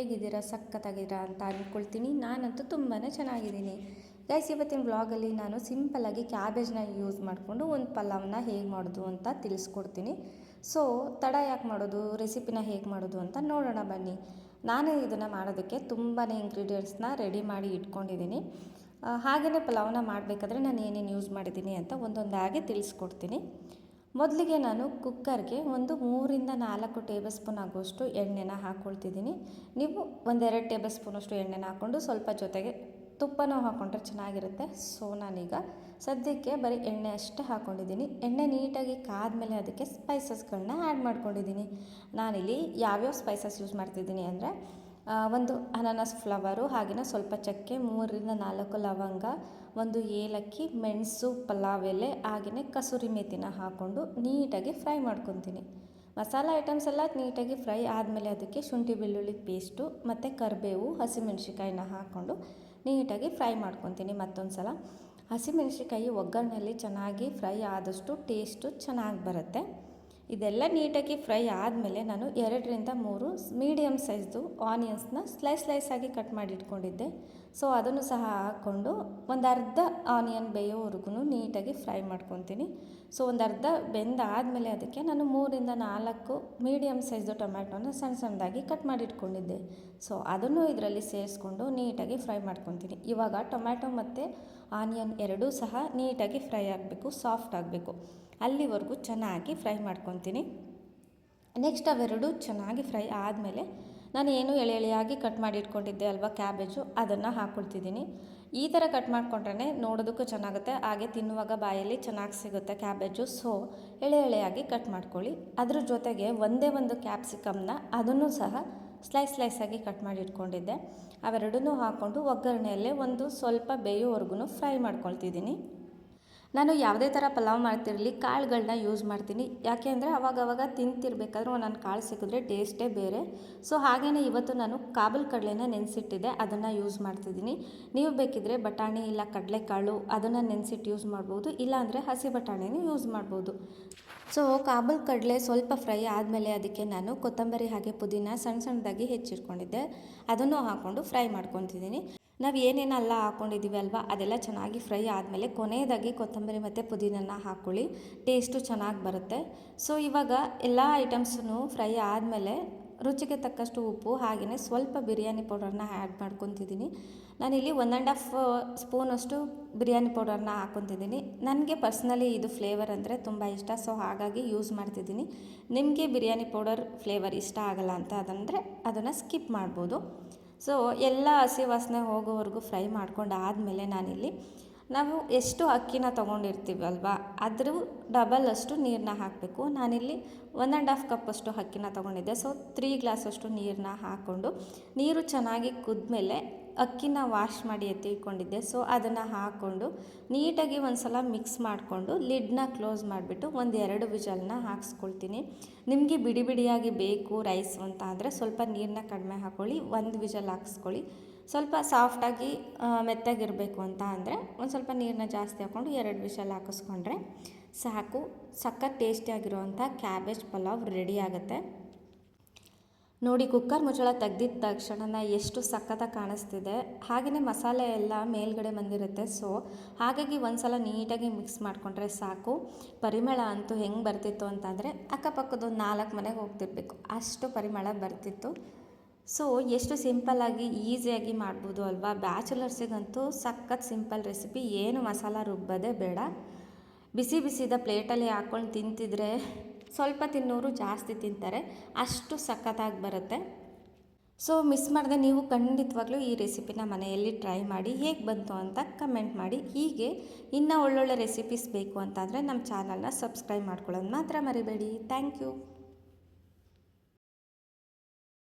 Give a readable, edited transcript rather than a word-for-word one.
ಹೇಗಿದ್ದೀರಾ? ಸಖತ್ತಾಗಿದ್ದೀರಾ ಅಂತ ಅಂದ್ಕೊಳ್ತೀನಿ. ನಾನಂತೂ ತುಂಬಾ ಚೆನ್ನಾಗಿದ್ದೀನಿ. ಗೈಸ್, ಇವತ್ತಿನ ವ್ಲಾಗಲ್ಲಿ ನಾನು ಸಿಂಪಲ್ಲಾಗಿ ಕ್ಯಾಬೇಜ್ನ ಯೂಸ್ ಮಾಡಿಕೊಂಡು ಒಂದು ಪಲಾವ್ನ ಹೇಗೆ ಮಾಡೋದು ಅಂತ ತಿಳಿಸ್ಕೊಡ್ತೀನಿ. ಸೊ ತಡ ಯಾಕೆ ಮಾಡೋದು, ರೆಸಿಪಿನ ಹೇಗೆ ಮಾಡೋದು ಅಂತ ನೋಡೋಣ ಬನ್ನಿ. ನಾನು ಇದನ್ನು ಮಾಡೋದಕ್ಕೆ ತುಂಬಾ ಇಂಗ್ರೀಡಿಯೆಂಟ್ಸ್ನ ರೆಡಿ ಮಾಡಿ ಇಟ್ಕೊಂಡಿದ್ದೀನಿ. ಹಾಗೆಯೇ ಪಲಾವ್ನ ಮಾಡಬೇಕಾದ್ರೆ ನಾನು ಏನೇನು ಯೂಸ್ ಮಾಡಿದ್ದೀನಿ ಅಂತ ಒಂದೊಂದಾಗಿ ತಿಳಿಸ್ಕೊಡ್ತೀನಿ. ಮೊದಲಿಗೆ ನಾನು ಕುಕ್ಕರ್ಗೆ ಒಂದು 3-4 ಟೇಬಲ್ ಸ್ಪೂನ್ ಆಗುವಷ್ಟು ಎಣ್ಣೆನ ಹಾಕ್ಕೊಳ್ತಿದ್ದೀನಿ. ನೀವು 1-2 ಟೇಬಲ್ ಸ್ಪೂನಷ್ಟು ಎಣ್ಣೆನ ಹಾಕ್ಕೊಂಡು ಸ್ವಲ್ಪ ಜೊತೆಗೆ ತುಪ್ಪನೂ ಹಾಕ್ಕೊಂಡ್ರೆ ಚೆನ್ನಾಗಿರುತ್ತೆ. ಸೊ ನಾನೀಗ ಸದ್ಯಕ್ಕೆ ಬರೀ ಎಣ್ಣೆ ಅಷ್ಟೇ ಹಾಕ್ಕೊಂಡಿದ್ದೀನಿ. ಎಣ್ಣೆ ನೀಟಾಗಿ ಕಾದ್ಮೇಲೆ ಅದಕ್ಕೆ ಸ್ಪೈಸಸ್ಗಳನ್ನ ಆ್ಯಡ್ ಮಾಡ್ಕೊಂಡಿದ್ದೀನಿ. ನಾನಿಲ್ಲಿ ಯಾವ್ಯಾವ ಸ್ಪೈಸಸ್ ಯೂಸ್ ಮಾಡ್ತಿದ್ದೀನಿ ಅಂದರೆ ಒಂದು ಅನಾನಸ್ ಫ್ಲವರು, ಹಾಗೆಯೇ ಸ್ವಲ್ಪ ಚಕ್ಕೆ, 3-4 ಲವಂಗ, ಒಂದು ಏಲಕ್ಕಿ, ಮೆಣಸು, ಪಲಾವ್ ಎಲೆ, ಹಾಗೆಯೇ ಕಸೂರಿ ಮೇಥಿನ ಹಾಕ್ಕೊಂಡು ನೀಟಾಗಿ ಫ್ರೈ ಮಾಡ್ಕೊತೀನಿ. ಮಸಾಲ ಐಟಮ್ಸ್ ಎಲ್ಲ ನೀಟಾಗಿ ಫ್ರೈ ಆದಮೇಲೆ ಅದಕ್ಕೆ ಶುಂಠಿ ಬೆಳ್ಳುಳ್ಳಿ ಪೇಸ್ಟು ಮತ್ತು ಕರಿಬೇವು, ಹಸಿಮೆಣ್ಸಿಕಾಯಿನ ಹಾಕ್ಕೊಂಡು ನೀಟಾಗಿ ಫ್ರೈ ಮಾಡ್ಕೊತೀನಿ. ಮತ್ತೊಂದು ಸಲ ಹಸಿಮೆಣ್ಸಿಕಾಯಿ ಒಗ್ಗರಣೆಯಲ್ಲಿ ಚೆನ್ನಾಗಿ ಫ್ರೈ ಆದಷ್ಟು ಟೇಸ್ಟು ಚೆನ್ನಾಗಿ ಬರುತ್ತೆ. ಇದೆಲ್ಲ ನೀಟಾಗಿ ಫ್ರೈ ಆದಮೇಲೆ ನಾನು 2-3 ಮೀಡಿಯಮ್ ಸೈಜ್ದು ಆನಿಯನ್ಸ್ನ ಸ್ಲೈಸ್ ಆಗಿ ಕಟ್ ಮಾಡಿ ಇಟ್ಕೊಂಡಿದ್ದೆ. ಸೊ ಅದನ್ನು ಸಹ ಹಾಕ್ಕೊಂಡು ಒಂದು ಅರ್ಧ ಆನಿಯನ್ ಬೇಯೋವರೆಗೂ ನೀಟಾಗಿ ಫ್ರೈ ಮಾಡ್ಕೊತೀನಿ. ಸೊ ಒಂದು ಅರ್ಧ ಬೆಂದಾದಮೇಲೆ ಅದಕ್ಕೆ ನಾನು 3-4 ಮೀಡಿಯಮ್ ಸೈಜ್ದು ಟೊಮ್ಯಾಟೋನ ಸಣ್ಣದಾಗಿ ಕಟ್ ಮಾಡಿ ಇಟ್ಕೊಂಡಿದ್ದೆ. ಸೊ ಅದನ್ನು ಇದರಲ್ಲಿ ಸೇರಿಸ್ಕೊಂಡು ನೀಟಾಗಿ ಫ್ರೈ ಮಾಡ್ಕೊತೀನಿ. ಇವಾಗ ಟೊಮ್ಯಾಟೊ ಮತ್ತು ಆನಿಯನ್ ಎರಡೂ ಸಹ ನೀಟಾಗಿ ಫ್ರೈ ಆಗಬೇಕು, ಸಾಫ್ಟ್ ಆಗಬೇಕು. ಅಲ್ಲಿವರೆಗೂ ಚೆನ್ನಾಗಿ ಫ್ರೈ ಮಾಡ್ಕೊತೀನಿ. ನೆಕ್ಸ್ಟ್ ಅವೆರಡು ಚೆನ್ನಾಗಿ ಫ್ರೈ ಆದಮೇಲೆ ನಾನು ಏನು ಎಳೆಯಾಗಿ ಕಟ್ ಮಾಡಿ ಇಟ್ಕೊಂಡಿದ್ದೆ ಅಲ್ವಾ ಕ್ಯಾಬೇಜು, ಅದನ್ನು ಹಾಕ್ಕೊಳ್ತಿದ್ದೀನಿ. ಈ ಥರ ಕಟ್ ಮಾಡಿಕೊಂಡ್ರೆ ನೋಡೋದಕ್ಕೂ ಚೆನ್ನಾಗುತ್ತೆ, ಹಾಗೆ ತಿನ್ನುವಾಗ ಬಾಯಲ್ಲಿ ಚೆನ್ನಾಗಿ ಸಿಗುತ್ತೆ ಕ್ಯಾಬೇಜು. ಸೊ ಎಳೆಯಾಗಿ ಕಟ್ ಮಾಡ್ಕೊಳ್ಳಿ. ಅದ್ರ ಜೊತೆಗೆ ಒಂದೇ ಒಂದು ಕ್ಯಾಪ್ಸಿಕಮ್ನ ಅದನ್ನು ಸಹ ಸ್ಲೈಸ್ ಆಗಿ ಕಟ್ ಮಾಡಿ ಇಟ್ಕೊಂಡಿದ್ದೆ. ಅವೆರಡನ್ನೂ ಹಾಕ್ಕೊಂಡು ಒಗ್ಗರಣೆಯಲ್ಲೇ ಒಂದು ಸ್ವಲ್ಪ ಬೇಯೋವರೆಗೂ ಫ್ರೈ ಮಾಡ್ಕೊಳ್ತಿದ್ದೀನಿ. ನಾನು ಯಾವುದೇ ಥರ ಪಲಾವ್ ಮಾಡ್ತಿರಲಿ ಕಾಳುಗಳನ್ನ ಯೂಸ್ ಮಾಡ್ತೀನಿ. ಯಾಕೆ ಅಂದರೆ ಅವಾಗವಾಗ ತಿಂತಿರ್ಬೇಕಾದ್ರೆ ಒಂದೊಂದು ಕಾಳು ಸಿಕ್ಕಿದ್ರೆ ಟೇಸ್ಟೇ ಬೇರೆ. ಸೊ ಹಾಗೆಯೇ ಇವತ್ತು ನಾನು ಕಾಬೂಲ್ ಕಡಲೆನ ನೆನೆಸಿಟ್ಟಿದ್ದೆ, ಅದನ್ನು ಯೂಸ್ ಮಾಡ್ತಿದ್ದೀನಿ. ನೀವು ಬೇಕಿದ್ದರೆ ಬಟಾಣಿ ಇಲ್ಲ ಕಡಲೆಕಾಳು ಅದನ್ನು ನೆನೆಸಿಟ್ಟು ಯೂಸ್ ಮಾಡ್ಬೋದು, ಇಲ್ಲಾಂದರೆ ಹಸಿ ಬಟಾಣಿನೂ ಯೂಸ್ ಮಾಡ್ಬೋದು. ಸೊ ಕಾಬೂಲ್ ಕಡಲೆ ಸ್ವಲ್ಪ ಫ್ರೈ ಆದಮೇಲೆ ಅದಕ್ಕೆ ನಾನು ಕೊತ್ತಂಬರಿ ಹಾಗೆ ಪುದೀನ ಸಣ್ಣದಾಗಿ ಹೆಚ್ಚಿಟ್ಕೊಂಡಿದ್ದೆ, ಅದನ್ನು ಹಾಕ್ಕೊಂಡು ಫ್ರೈ ಮಾಡ್ಕೊತಿದ್ದೀನಿ. ನಾವು ಏನೇನೆಲ್ಲ ಹಾಕ್ಕೊಂಡಿದ್ದೀವಿ ಅಲ್ವಾ ಅದೆಲ್ಲ ಚೆನ್ನಾಗಿ ಫ್ರೈ ಆದಮೇಲೆ ಕೊನೆಯದಾಗಿ ಕೊತ್ತಂಬರಿ ಮತ್ತು ಪುದೀನನ ಹಾಕ್ಕೊಳ್ಳಿ, ಟೇಸ್ಟು ಚೆನ್ನಾಗಿ ಬರುತ್ತೆ. ಸೊ ಇವಾಗ ಎಲ್ಲ ಐಟಮ್ಸನ್ನು ಫ್ರೈ ಆದಮೇಲೆ ರುಚಿಗೆ ತಕ್ಕಷ್ಟು ಉಪ್ಪು ಹಾಗೆಯೇ ಸ್ವಲ್ಪ ಬಿರಿಯಾನಿ ಪೌಡರ್ನ ಆ್ಯಡ್ ಮಾಡ್ಕೊತಿದ್ದೀನಿ. ನಾನಿಲ್ಲಿ 1.5 ಸ್ಪೂನಷ್ಟು ಬಿರಿಯಾನಿ ಪೌಡರ್ನ ಹಾಕ್ಕೊತಿದ್ದೀನಿ. ನನಗೆ ಪರ್ಸ್ನಲಿ ಇದು ಫ್ಲೇವರ್ ಅಂದರೆ ತುಂಬ ಇಷ್ಟ, ಸೊ ಹಾಗಾಗಿ ಯೂಸ್ ಮಾಡ್ತಿದ್ದೀನಿ. ನಿಮಗೆ ಬಿರಿಯಾನಿ ಪೌಡರ್ ಫ್ಲೇವರ್ ಇಷ್ಟ ಆಗಲ್ಲ ಅಂತ ಅದಂದರೆ ಅದನ್ನು ಸ್ಕಿಪ್ ಮಾಡ್ಬೋದು. ಸೊ ಎಲ್ಲ ಹಸಿ ವಾಸನೆ ಹೋಗೋವರೆಗೂ ಫ್ರೈ ಮಾಡ್ಕೊಂಡು ಆದಮೇಲೆ ನಾವು ಎಷ್ಟು ಅಕ್ಕಿನ ತೊಗೊಂಡಿರ್ತೀವಲ್ವ ಅದ್ರ ಡಬಲ್ ಅಷ್ಟು ನೀರನ್ನ ಹಾಕಬೇಕು. ನಾನಿಲ್ಲಿ 1.5 ಕಪ್ಪಷ್ಟು ಅಕ್ಕಿನ ತೊಗೊಂಡಿದ್ದೆ. ಸೊ 3 ಗ್ಲಾಸಷ್ಟು ನೀರನ್ನ ಹಾಕ್ಕೊಂಡು ನೀರು ಚೆನ್ನಾಗಿ ಕುದ್ಮೇಲೆ ಅಕ್ಕಿನ ವಾಶ್ ಮಾಡಿ ಎತ್ತಿಟ್ಕೊಂಡಿದ್ದೆ. ಸೊ ಅದನ್ನು ಹಾಕ್ಕೊಂಡು ನೀಟಾಗಿ ಒಂದು ಸಲ ಮಿಕ್ಸ್ ಮಾಡಿಕೊಂಡು ಲಿಡ್ನ ಕ್ಲೋಸ್ ಮಾಡಿಬಿಟ್ಟು 1-2 ವಿಷಲ್ನ ಹಾಕ್ಸ್ಕೊಳ್ತೀನಿ. ನಿಮಗೆ ಬಿಡಿಯಾಗಿ ಬೇಕು ರೈಸು ಅಂತ ಅಂದರೆ ಸ್ವಲ್ಪ ನೀರನ್ನ ಕಡಿಮೆ ಹಾಕ್ಕೊಳ್ಳಿ, 1 ವಿಷಲ್ ಹಾಕ್ಸ್ಕೊಳ್ಳಿ. ಸ್ವಲ್ಪ ಸಾಫ್ಟಾಗಿ ಮೆತ್ತಗಿರಬೇಕು ಅಂತ ಅಂದರೆ ಒಂದು ಸ್ವಲ್ಪ ನೀರನ್ನ ಜಾಸ್ತಿ ಹಾಕ್ಕೊಂಡು 2 ವಿಷಲ್ ಹಾಕಿಸ್ಕೊಂಡ್ರೆ ಸಾಕು. ಸಖತ್ ಟೇಸ್ಟಿಯಾಗಿರುವಂಥ ಕ್ಯಾಬೇಜ್ ಪಲಾವ್ ರೆಡಿ ಆಗುತ್ತೆ. ನೋಡಿ, ಕುಕ್ಕರ್ ಮುಚ್ಚಳ ತೆಗ್ದಿದ್ದ ತಕ್ಷಣ ಎಷ್ಟು ಸಖತ್ತಾಗಿ ಕಾಣಿಸ್ತಿದೆ, ಹಾಗೆಯೇ ಮಸಾಲೆ ಎಲ್ಲ ಮೇಲ್ಗಡೆ ಬಂದಿರುತ್ತೆ. ಸೊ ಹಾಗಾಗಿ ಒಂದು ಸಲ ನೀಟಾಗಿ ಮಿಕ್ಸ್ ಮಾಡಿಕೊಂಡ್ರೆ ಸಾಕು. ಪರಿಮಳ ಅಂತೂ ಹೆಂಗೆ ಬರ್ತಿತ್ತು ಅಂತಂದರೆ ಅಕ್ಕಪಕ್ಕದ 4 ಮನೆಗೆ ಹೋಗ್ತಿರ್ಬೇಕು, ಅಷ್ಟು ಪರಿಮಳ ಬರ್ತಿತ್ತು. ಸೊ ಎಷ್ಟು ಸಿಂಪಲ್ಲಾಗಿ ಈಸಿಯಾಗಿ ಮಾಡ್ಬೋದು ಅಲ್ವಾ. ಬ್ಯಾಚುಲರ್ಸಿಗಂತೂ ಸಖತ್ ಸಿಂಪಲ್ ರೆಸಿಪಿ, ಏನು ಮಸಾಲ ರುಬ್ಬೋದೇ ಬೇಡ. ಬಿಸಿದ ಪ್ಲೇಟಲ್ಲಿ ಹಾಕ್ಕೊಂಡು ತಿಂತಿದ್ರೆ ಸ್ವಲ್ಪ ತಿನ್ನೋರು ಜಾಸ್ತಿ ತಿಂತಾರೆ, ಅಷ್ಟು ಸಖತ್ತಾಗಿ ಬರುತ್ತೆ. ಸೊ ಮಿಸ್ ಮಾಡದೆ ನೀವು ಖಂಡಿತವಾಗ್ಲೂ ಈ ರೆಸಿಪಿನ ಮನೆಯಲ್ಲಿ ಟ್ರೈ ಮಾಡಿ, ಹೇಗೆ ಬಂತು ಅಂತ ಕಮೆಂಟ್ ಮಾಡಿ. ಹೀಗೆ ಇನ್ನೂ ಒಳ್ಳೊಳ್ಳೆ ರೆಸಿಪೀಸ್ ಬೇಕು ಅಂತಾದರೆ ನಮ್ಮ ಚಾನಲ್ನ ಸಬ್ಸ್ಕ್ರೈಬ್ ಮಾಡ್ಕೊಳ್ಳೋದು ಮಾತ್ರ ಮರಿಬೇಡಿ. Thank you.